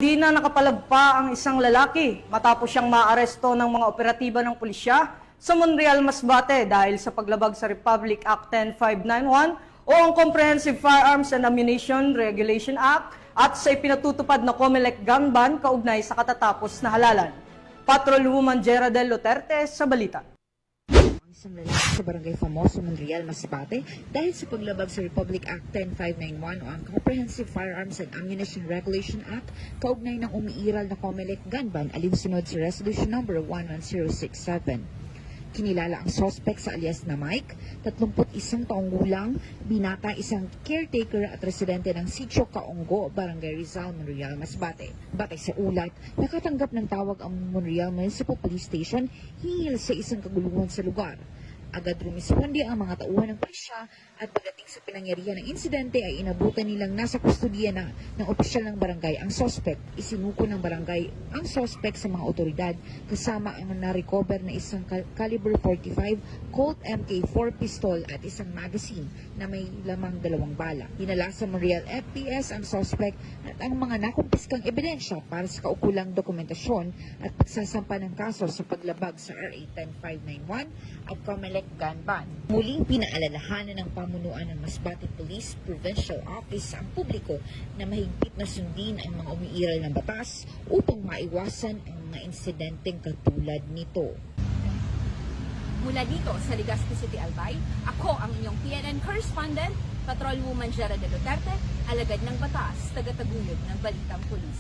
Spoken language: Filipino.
Di na nakapalagpa ang isang lalaki matapos siyang maaresto ng mga operatiba ng pulisya sa Monreal, Masbate dahil sa paglabag sa Republic Act 10591 o ang Comprehensive Firearms and Ammunition Regulation Act at sa ipinatutupad na COMELEC gun ban kaugnay sa katatapos na halalan. Patrolwoman Geraldel Luterte sa balita. Isang lalaki sa Barangay Famoso, Monreal, Masbate dahil sa paglabag sa Republic Act 10591 o ang Comprehensive Firearms and Ammunition Regulation Act kaugnay ng umiiral na COMELEC gun ban alinsunod sa Resolution Number 11067. Kinilala ang suspect sa alias na Mike, 31 taong gulang, binata, isang caretaker at residente ng Sitio Kaonggo, Barangay Rizal, Monreal, Masbate. Batay sa ulat, nakatanggap ng tawag ang Monreal Municipal Police Station hinggil sa isang kaguluhan sa lugar. Agad rumisponde ang mga tauhan ng pulisya at pagdating sa pinangyarihan ng insidente ay inabutan nilang nasa kustodiya ng opisyal ng barangay ang suspect. Isinuko ng barangay ang suspect sa mga otoridad kasama ang na-recover na isang caliber 45 Colt MK4 pistol at isang magazine na may lamang 2 bala. Dinala sa Monreal FPS ang suspect at ang mga nakumpiskang ebidensya para sa kaukulang dokumentasyon at pagsasampa ng kaso sa paglabag sa RA 10591 at COMELEC gun ban. Muling pinaalalahanan ng pamunuan ng Masbate Police Provincial Office ang publiko na mahigpit na sundin ang mga umiiral ng batas upang maiwasan ang mga insidenteng katulad nito. Mula dito sa Legazpi City, Albay, ako ang inyong PNN correspondent, Patrolwoman Geraldel Duterte, alagad ng batas, tagataguyod ng Balitang Pulis.